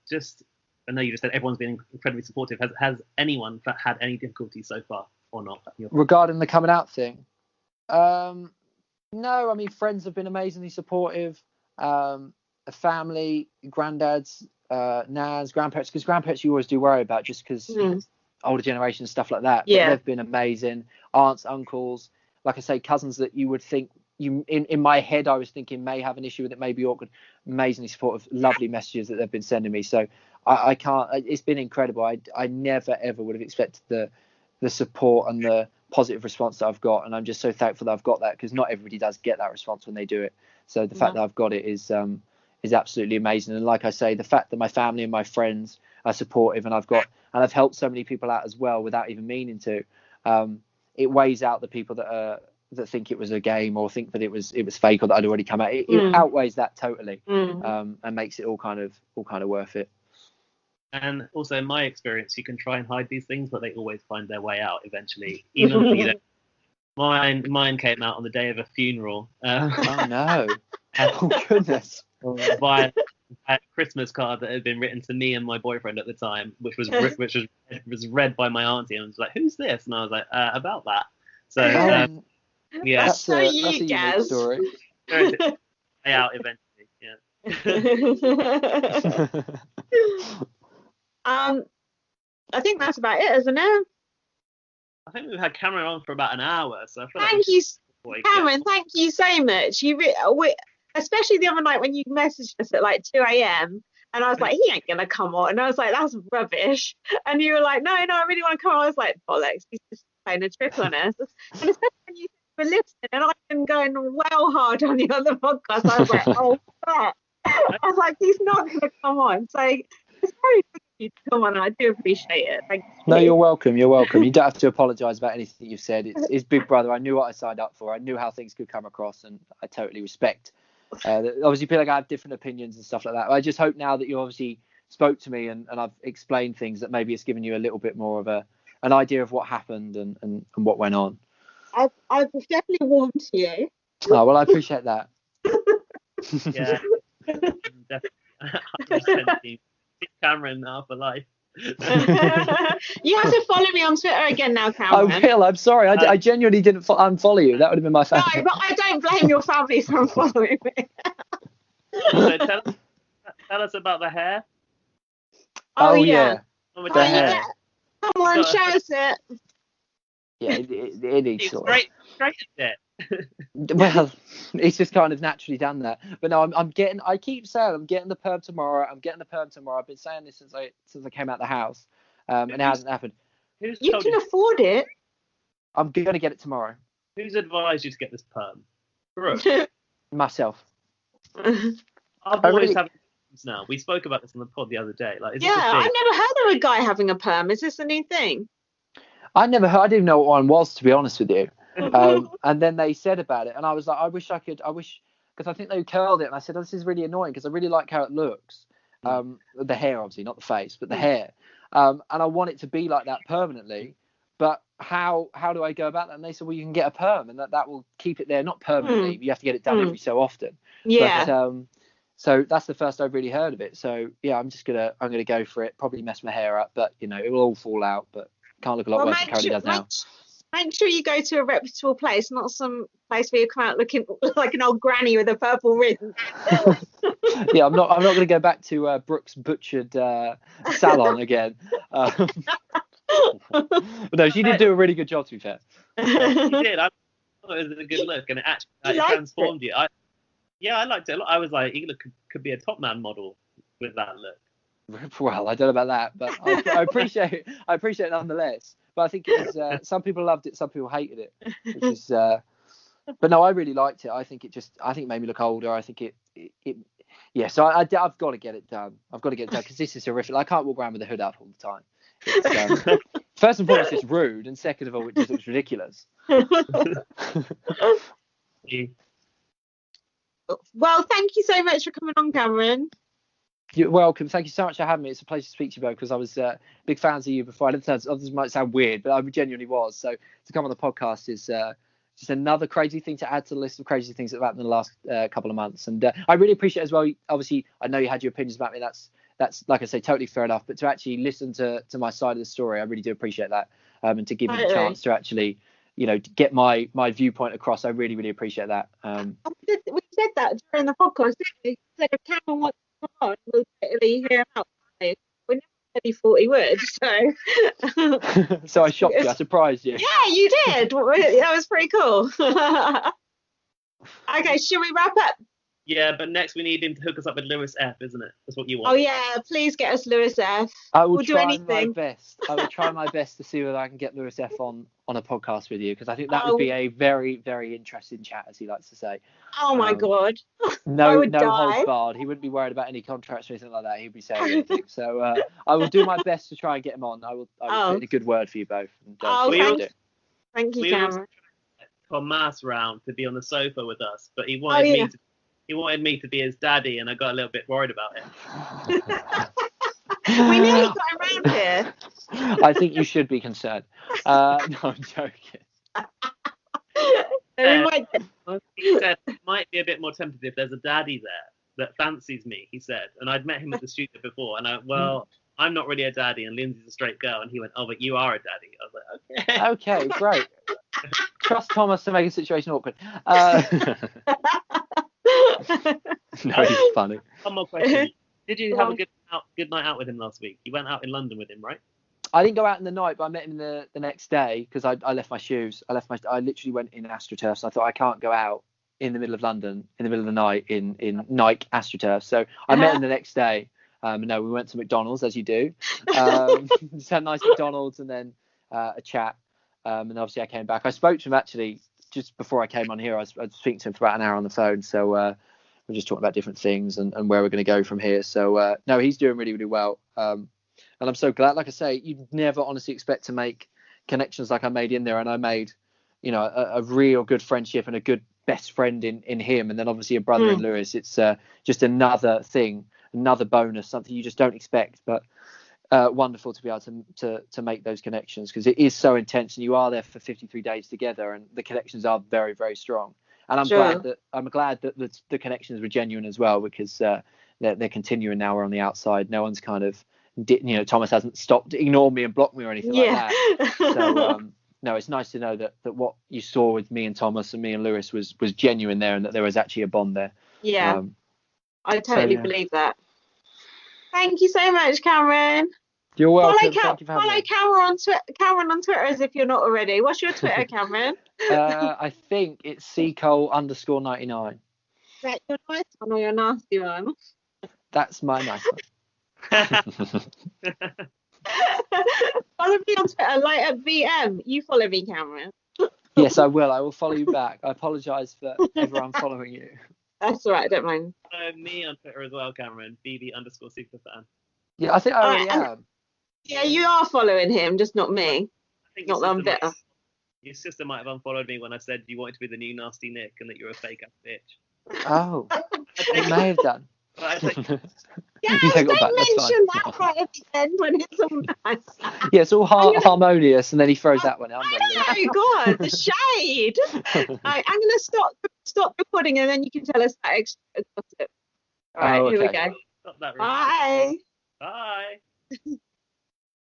just, I know you just said everyone's been incredibly supportive. Has anyone had any difficulty so far or not? Regarding the coming out thing? No, I mean, friends have been amazingly supportive. Family, granddads, nans, grandparents, because grandparents you always do worry about just because older generation and stuff like that. But they've been amazing. Aunts, uncles, like I say, cousins that you would think in my head I was thinking may have an issue with it, may be awkward. Amazingly supportive, lovely messages that they've been sending me. So I can't. It's been incredible. I never ever would have expected the support and the positive response that I've got, and I'm just so thankful that I've got that, because not everybody does get that response when they do it. So the fact that I've got it is absolutely amazing. And like I say, the fact that my family and my friends are supportive, and I've helped so many people out as well without even meaning to, it weighs out the people that think it was a game or think that it was fake or that I'd already come out. It outweighs that totally, and makes it all kind of worth it. And also, in my experience, you can try and hide these things, but they always find their way out eventually. Even mine came out on the day of a funeral. Oh no! Oh goodness! Via a Christmas card that had been written to me and my boyfriend at the time, which was read by my auntie, and was like, "Who's this?" And I was like, "About that." So yeah, that's a unique story. Out eventually. Yeah. I think that's about it, isn't it? I think we've had Cameron on for about an hour, so I feel thank you, Cameron. Thank you so much. Especially the other night when you messaged us at like 2 a.m. and I was like, he ain't gonna come on, and I was like, that's rubbish. And you were like, no, I really want to come on. I was like, bollocks, he's just playing a trick on us. And especially when you were listening, and I've been going well hard on the other podcast. I was like, oh fuck. I was like, he's not gonna come on. So it's very good of you to come on, and I do appreciate it. Thank you. No, you're welcome. You're welcome. You don't have to apologise about anything you've said. It's Big Brother. I knew what I signed up for. I knew how things could come across, and I totally respect. Obviously, feel like I have different opinions and stuff like that. I just hope now that you obviously spoke to me and I've explained things, that maybe it's given you a little bit more of an idea of what happened and what went on. I've definitely warmed to you. Oh, well, I appreciate that. Yeah. Definitely. Cameron now for life. You have to follow me on Twitter again now, Cameron. I will. I'm sorry. I genuinely didn't unfollow you. That would have been my family. No, but I don't blame your family for unfollowing me. So tell us about the hair. Oh yeah. The hair. Yeah. Come on, show us it. Yeah, it is sort of. Straightened it. Well, it's just kind of naturally done that. But no, I keep saying I'm getting the perm tomorrow. I've been saying this since I came out the house, and it hasn't happened. You can afford it. I'm gonna get it tomorrow. Who's advised you to get this perm? Brooke. Myself. Our boys have now. We spoke about this on the pod the other day. Like, I've never heard of a guy having a perm. Is this a new thing? I didn't even know what one was, to be honest with you. And then they said about it, and I was like, I wish, because I think they curled it, and I said, oh, this is really annoying because I really like how it looks. The hair, obviously, not the face, but the hair. And I want it to be like that permanently. But how do I go about that? And they said, well, you can get a perm, and that will keep it there, not permanently. You have to get it done every so often. Yeah. But, so that's the first I've really heard of it. So yeah, I'm gonna go for it. Probably mess my hair up, but it will all fall out. But can't look a lot worse than Carly does now. Make sure you go to a reputable place, not some place where you come out looking like an old granny with a purple ring. Yeah, I'm not going to go back to Brooke's butchered salon again. But no, she did do a really good job, to be fair. She did. I thought it was a good look, and it actually transformed you. I liked it a lot. I was like, he could be a top man model with that look. Well, I don't know about that, but I appreciate it. I appreciate it nonetheless. But I think it was, some people loved it, some people hated it, which is. But no, I really liked it. I think it made me look older. I think it. So I've got to get it done. I've got to get it done because this is horrific. I can't walk around with the hood up all the time. It's, first and foremost, it's rude, and second of all, it just looks ridiculous. Well, thank you so much for coming on, Cameron. You're welcome. Thank you so much for having me. It's a pleasure to speak to you both because I was big fans of you before. This might sound weird, but I genuinely was. So to come on the podcast is just another crazy thing to add to the list of crazy things that have happened in the last couple of months. And I really appreciate it as well. Obviously, I know you had your opinions about me. That's that's, like I say, totally fair enough. But to actually listen to my side of the story, I really do appreciate that. And to give me the chance to actually, get my viewpoint across, I really, really appreciate that. We said that during the podcast, didn't we? We said if Cameron wants to come on, we'll totally hear him out. We never said he thought he would, so. So I shocked you. I surprised you. Yeah, you did. That was pretty cool. Okay, should we wrap up? Yeah, but next we need him to hook us up with Lewis F, isn't it? That's what you want. Oh yeah, please get us Lewis F. I will try my best. I will try my best to see whether I can get Lewis F on a podcast with you, because I think that would be a very, very interesting chat, as he likes to say. Oh my God. No holds barred. He wouldn't be worried about any contracts or anything like that. He'd be saying anything. So I will do my best to try and get him on. I will put in a good word for you both. And, thank you, Cameron. Tomas round to be on the sofa with us, but he wanted me to be his daddy, and I got a little bit worried about it. We nearly got around here. I think you should be concerned. No, I'm joking. He said it might be a bit more tempted if there's a daddy there that fancies me, he said. And I'd met him at the studio before, and I'm not really a daddy, and Lindsay's a straight girl. And he went, oh, but you are a daddy. I was like, okay. Okay, great. Trust Thomas to make a situation awkward. No, he's funny. One more question. Did you have a good night out with him last week? You went out in London with him, right? I didn't go out in the night, but I met him the next day, because I left my shoes. I literally went in AstroTurf, so I thought I can't go out in the middle of London in the middle of the night in Nike AstroTurf. So I met him the next day. No, we went to McDonald's, as you do. Just had a nice McDonald's and then a chat. And obviously I came back. I spoke to him actually just before I came on here. I was speaking to him for about an hour on the phone. So we're just talking about different things and where we're going to go from here. So no, he's doing really, really well. And I'm so glad. Like I say, you'd never honestly expect to make connections like I made in there. And I made, a real good friendship and a good best friend in him. And then obviously a brother in Lewis. It's just another thing, another bonus, something you just don't expect. But wonderful to be able to make those connections, because it is so intense, and you are there for 53 days together, and the connections are very, very strong. And I'm glad that the connections were genuine as well, because they're continuing now. We're on the outside. No one's kind of, Thomas hasn't stopped ignoring me and blocked me or anything like that. So no, it's nice to know that what you saw with me and Thomas and me and Lewis was genuine there, and that there was actually a bond there. Yeah, I totally believe that. Thank you so much, Cameron. You're welcome. Follow Cameron on Twitter as if you're not already. What's your Twitter, Cameron? I think it's ccole_99. Is that your nice one or your nasty one? That's my nice one. Follow me on Twitter, @VM. You follow me, Cameron. Yes, I will. I will follow you back. I apologise for everyone following you. That's all right, I don't mind. Follow me on Twitter as well, Cameron. BB_superfan. Yeah, I think I already am. Yeah, you are following him, just not me. I think not that I'm better. Your sister might have unfollowed me when I said you wanted to be the new nasty Nick and that you're a fake ass bitch. Oh, it may have done. Guys, don't mention that right at the end when it's all nice. Yeah, it's all harmonious, and then he throws that one out. Oh God, the shade. Right, I'm going to stop recording, and then you can tell us that extra gossip. All right, here we go. Stop that. Bye. Bye.